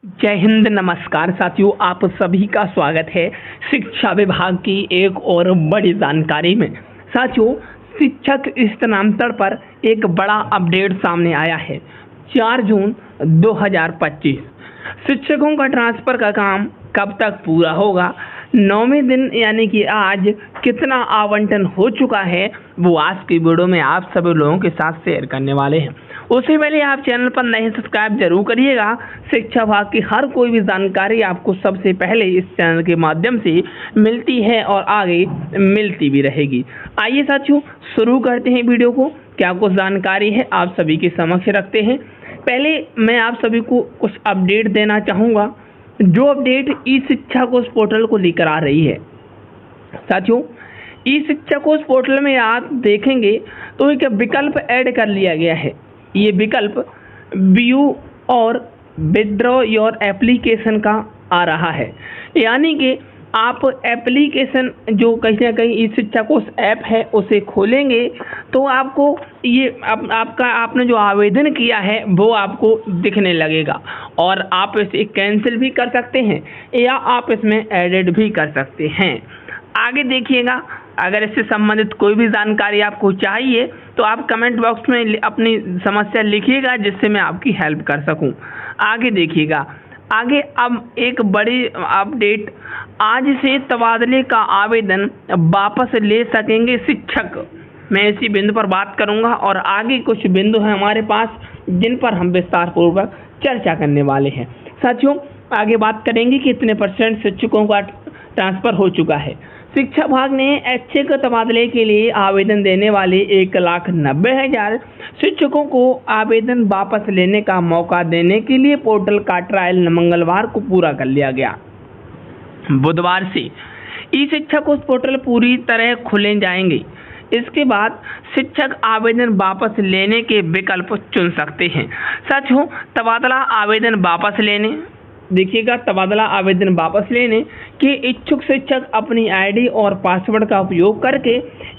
जय हिंद, नमस्कार साथियों। आप सभी का स्वागत है शिक्षा विभाग की एक और बड़ी जानकारी में। साथियों, शिक्षक स्थानांतरण पर एक बड़ा अपडेट सामने आया है। 4 जून 2025 शिक्षकों का ट्रांसफर का काम कब तक पूरा होगा, 9वें दिन यानी कि आज कितना आवंटन हो चुका है, वो आज की वीडियो में आप सभी लोगों के साथ शेयर करने वाले हैं। उससे पहले आप चैनल पर नए सब्सक्राइब जरूर करिएगा। शिक्षा विभाग की हर कोई भी जानकारी आपको सबसे पहले इस चैनल के माध्यम से मिलती है और आगे मिलती भी रहेगी। आइए साथियों, शुरू करते हैं वीडियो को। क्या कुछ जानकारी है आप सभी के समक्ष रखते हैं। पहले मैं आप सभी को कुछ अपडेट देना चाहूँगा, जो अपडेट ई शिक्षा कोश पोर्टल को लेकर आ रही है। साथियों, ई शिक्षा कोश पोर्टल में आप देखेंगे तो एक विकल्प ऐड कर लिया गया है। ये विकल्प व्यू और विड्रॉ योर एप्लीकेशन का आ रहा है, यानी कि आप एप्लीकेशन जो कहीं ना कहीं ई शिक्षा कोश ऐप है उसे खोलेंगे तो आपको ये आपने जो आवेदन किया है वो आपको दिखने लगेगा और आप इसे कैंसिल भी कर सकते हैं या आप इसमें एडिट भी कर सकते हैं। आगे देखिएगा, अगर इससे संबंधित कोई भी जानकारी आपको चाहिए तो आप कमेंट बॉक्स में अपनी समस्या लिखिएगा, जिससे मैं आपकी हेल्प कर सकूं। आगे देखिएगा, आगे अब एक बड़ी अपडेट, आज से तबादले का आवेदन वापस ले सकेंगे शिक्षक। मैं इसी बिंदु पर बात करूंगा और आगे कुछ बिंदु हैं हमारे पास जिन पर हम विस्तार पूर्वक चर्चा करने वाले हैं। साथियों, आगे बात करेंगे कि कितने % शिक्षकों का ट्रांसफर हो चुका है। शिक्षा विभाग ने ऐच्छिक तबादले के लिए आवेदन देने वाले 1,90,000 शिक्षकों को आवेदन वापस लेने का मौका देने के लिए पोर्टल का ट्रायल मंगलवार को पूरा कर लिया गया। बुधवार से ई शिक्षा कोश पोर्टल पूरी तरह खुले जाएंगे। इसके बाद शिक्षक आवेदन वापस लेने के विकल्प चुन सकते हैं। साथियों, तबादला आवेदन वापस लेने, देखिएगा, तबादला आवेदन वापस लेने के इच्छुक शिक्षक अपनी आईडी और पासवर्ड का उपयोग करके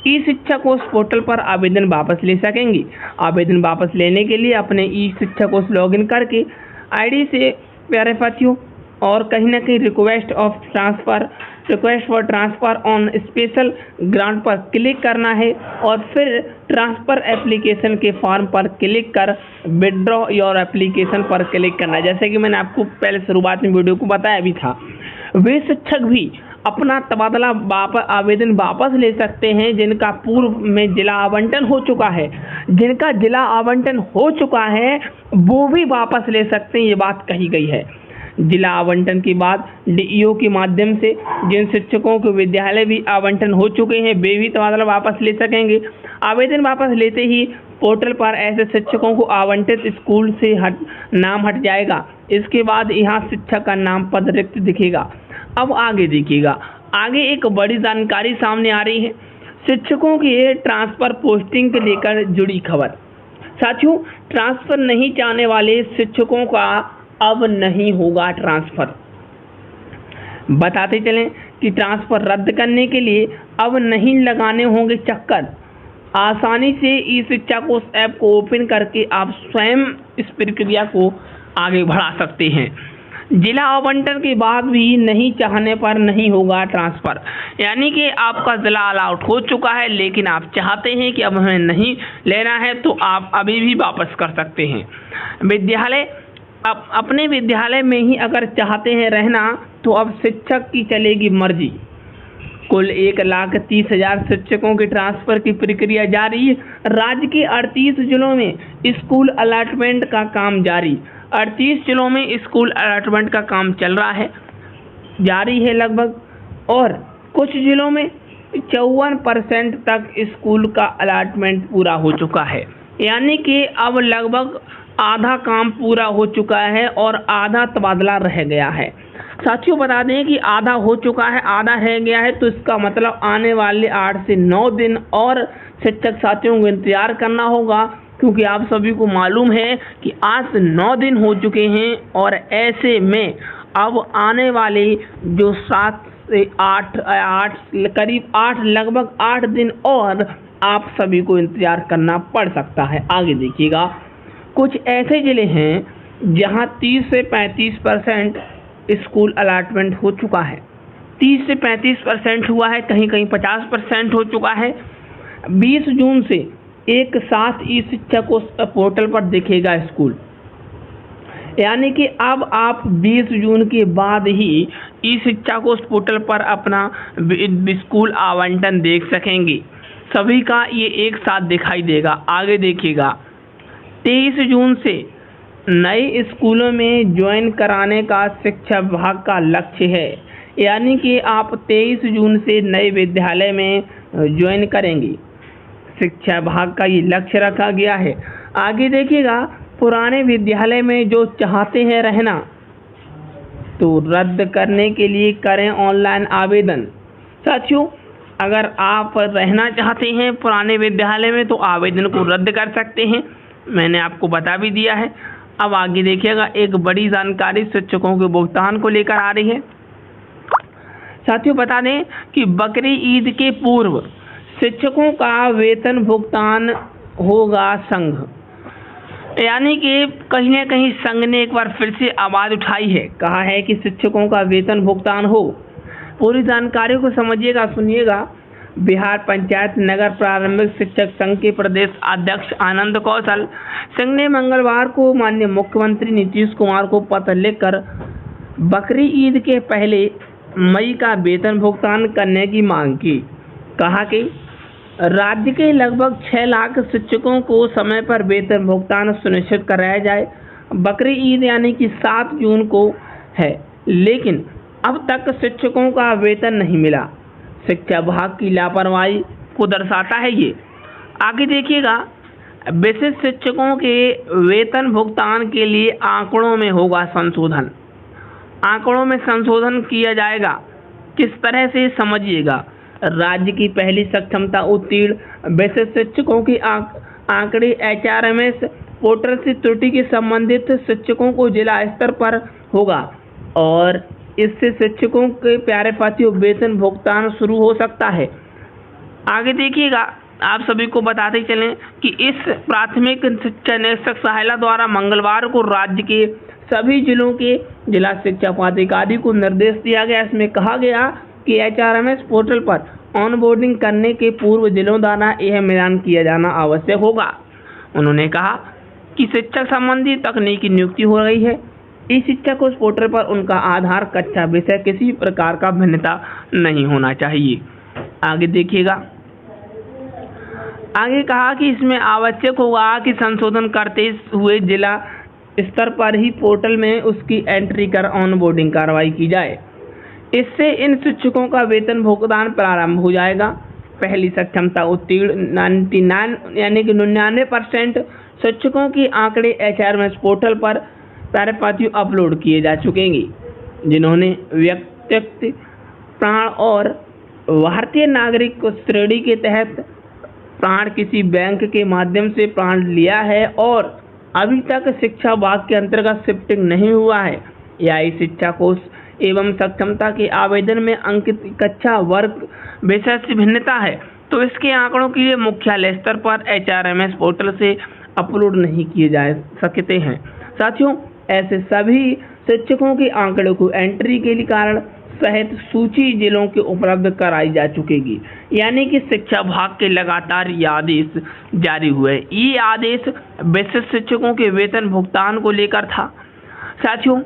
ई शिक्षा कोश पोर्टल पर आवेदन वापस ले सकेंगे। आवेदन वापस लेने के लिए अपने ई शिक्षा कोश लॉगिन करके आईडी से प्यारे साथियों और कहीं ना कहीं request for transfer on special grant पर क्लिक करना है और फिर ट्रांसफ़र एप्लीकेशन के फॉर्म पर क्लिक कर विड्रॉ योर एप्लीकेशन पर क्लिक करना है। जैसे कि मैंने आपको पहले शुरुआत में वीडियो को बताया भी था, वे शिक्षक भी अपना तबादला आवेदन वापस ले सकते हैं जिनका पूर्व में जिला आवंटन हो चुका है। जिनका जिला आवंटन हो चुका है वो भी वापस ले सकते हैं, ये बात कही गई है। जिला आवंटन के बाद डीईओ के माध्यम से जिन शिक्षकों के विद्यालय भी आवंटन हो चुके हैं वे भी तबादला वापस ले सकेंगे। आवेदन वापस लेते ही पोर्टल पर ऐसे शिक्षकों को आवंटित स्कूल से नाम हट जाएगा। इसके बाद यहाँ शिक्षक का नाम पद रिक्त दिखेगा। अब आगे देखिएगा, आगे एक बड़ी जानकारी सामने आ रही है, शिक्षकों के ट्रांसफ़र पोस्टिंग के लेकर जुड़ी खबर। साथियों, ट्रांसफ़र नहीं चाहने वाले शिक्षकों का अब नहीं होगा ट्रांसफ़र। बताते चलें कि ट्रांसफ़र रद्द करने के लिए अब नहीं लगाने होंगे चक्कर। आसानी से ई शिक्षा कोश ऐप को ओपन करके आप स्वयं इस प्रक्रिया को आगे बढ़ा सकते हैं। जिला आवंटन के बाद भी नहीं चाहने पर नहीं होगा ट्रांसफ़र, यानी कि आपका जिला अलाउट हो चुका है लेकिन आप चाहते हैं कि अब हमें नहीं लेना है तो आप अभी भी वापस कर सकते हैं। विद्यालय अपने विद्यालय में ही अगर चाहते हैं रहना तो अब शिक्षक की चलेगी मर्जी। कुल 1,30,000 शिक्षकों के ट्रांसफ़र की प्रक्रिया जारी। राज्य के 38 जिलों में स्कूल अलॉटमेंट का काम जारी। 38 जिलों में स्कूल अलॉटमेंट का काम चल रहा है, जारी है लगभग, और कुछ जिलों में 54% तक स्कूल का अलॉटमेंट पूरा हो चुका है, यानी कि अब लगभग आधा काम पूरा हो चुका है और आधा तबादला रह गया है। साथियों, बता दें कि आधा हो चुका है, आधा रह गया है, तो इसका मतलब आने वाले 8 से 9 दिन और शिक्षक साथियों को इंतजार करना होगा, क्योंकि आप सभी को मालूम है कि आज से 9 दिन हो चुके हैं और ऐसे में अब आने वाले जो 7 से 8 करीब 8 लगभग 8 दिन और आप सभी को इंतजार करना पड़ सकता है। आगे देखिएगा, कुछ ऐसे जिले हैं जहां 30 से 35% स्कूल अलॉटमेंट हो चुका है। 30 से 35% हुआ है, कहीं कहीं 50% हो चुका है। 20 जून से एक साथ ई शिक्षा को पोर्टल पर दिखेगा स्कूल, यानी कि अब आप 20 जून के बाद ही ई शिक्षा को पोर्टल पर अपना स्कूल आवंटन देख सकेंगे। सभी का ये एक साथ दिखाई देगा। आगे देखिएगा, 23 जून से नए स्कूलों में ज्वाइन कराने का शिक्षा विभाग का लक्ष्य है, यानी कि आप 23 जून से नए विद्यालय में ज्वाइन करेंगे। शिक्षा विभाग का ये लक्ष्य रखा गया है। आगे देखिएगा, पुराने विद्यालय में जो चाहते हैं रहना तो रद्द करने के लिए करें ऑनलाइन आवेदन। साथियों, अगर आप रहना चाहते हैं पुराने विद्यालय में तो आवेदन को रद्द कर सकते हैं, मैंने आपको बता भी दिया है। अब आगे देखिएगा, एक बड़ी जानकारी शिक्षकों के भुगतान को लेकर आ रही है। साथियों, बता दें कि बकरी ईद के पूर्व शिक्षकों का वेतन भुगतान होगा संघ, यानी कि कहीं ना कहीं संघ ने एक बार फिर से आवाज़ उठाई है, कहा है कि शिक्षकों का वेतन भुगतान हो। पूरी जानकारी को समझिएगा, सुनिएगा। बिहार पंचायत नगर प्रारंभिक शिक्षक संघ के प्रदेश अध्यक्ष आनंद कौशल सिंह ने मंगलवार को माननीय मुख्यमंत्री नीतीश कुमार को पत्र लिखकर बकरी ईद के पहले मई का वेतन भुगतान करने की मांग की। कहा कि राज्य के लगभग 6 लाख शिक्षकों को समय पर वेतन भुगतान सुनिश्चित कराया जाए। बकरी ईद यानी कि 7 जून को है, लेकिन अब तक शिक्षकों का वेतन नहीं मिला। शिक्षा विभाग की लापरवाही को दर्शाता है ये। आगे देखिएगा, विशिष्ट शिक्षकों के वेतन भुगतान के लिए आंकड़ों में होगा संशोधन। आंकड़ों में संशोधन किया जाएगा, किस तरह से समझिएगा। राज्य की पहली सक्षमता उत्तीर्ण विशिष्ट शिक्षकों की आंकड़े HRMS पोर्टल से त्रुटि के संबंधित शिक्षकों को जिला स्तर पर होगा और इससे शिक्षकों के प्यारे साथियों वेतन भुगतान शुरू हो सकता है। आगे देखिएगा, आप सभी को बताते चलें कि इस प्राथमिक शिक्षा निरीक्षक सहायता द्वारा मंगलवार को राज्य के सभी जिलों के जिला शिक्षा पदाधिकारी को निर्देश दिया गया। इसमें कहा गया कि HRMS पोर्टल पर ऑनबोर्डिंग करने के पूर्व जिलों द्वारा यह मिलान किया जाना आवश्यक होगा। उन्होंने कहा कि शिक्षक संबंधी तकनीकी नियुक्ति हो रही है। इस शिक्षा को पोर्टल पर उनका आधार कक्षा विषय किसी प्रकार का भिन्नता नहीं होना चाहिए। आगे देखिएगा, आगे कहा कि इसमें आवश्यक होगा कि संशोधन करते हुए जिला स्तर पर ही पोर्टल में उसकी एंट्री कर ऑनबोर्डिंग कार्रवाई की जाए। इससे इन शिक्षकों का वेतन भुगतान प्रारंभ हो जाएगा। पहली सक्षमता उत्तीर्ण 99 यानी कि 99% शिक्षकों की आंकड़े HRMS पोर्टल पर पातियों अपलोड किए जा चुकेंगे। जिन्होंने व्यक्तिगत प्राण और भारतीय नागरिक को श्रेणी के तहत प्राण किसी बैंक के माध्यम से प्राण लिया है और अभी तक शिक्षा विभाग के अंतर्गत शिफ्टिंग नहीं हुआ है या इस शिक्षा कोष एवं सक्षमता के आवेदन में अंकित कक्षा वर्ग विषय से भिन्नता है तो इसके आंकड़ों के लिए मुख्यालय स्तर पर HRMS पोर्टल से अपलोड नहीं किए जा सकते हैं। साथियों, ऐसे सभी शिक्षकों के आंकड़ों को एंट्री के लिए कारण सहित सूची जिलों के उपलब्ध कराई जा चुकेगी। यानी कि शिक्षा विभाग के लगातार ये आदेश जारी हुए। ये आदेश विशिष्ट शिक्षकों के वेतन भुगतान को लेकर था। साथियों,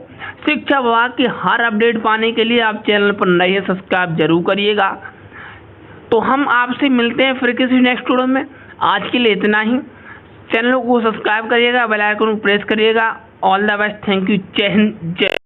शिक्षा विभाग के हर अपडेट पाने के लिए आप चैनल पर नए हैं, सब्सक्राइब जरूर करिएगा। तो हम आपसे मिलते हैं फिर किसी नेक्स्ट वीडियो में। आज के लिए इतना ही। चैनल को सब्सक्राइब करिएगा, बेल आइकन को प्रेस करिएगा। All the best, thank you, जय हिंद, जय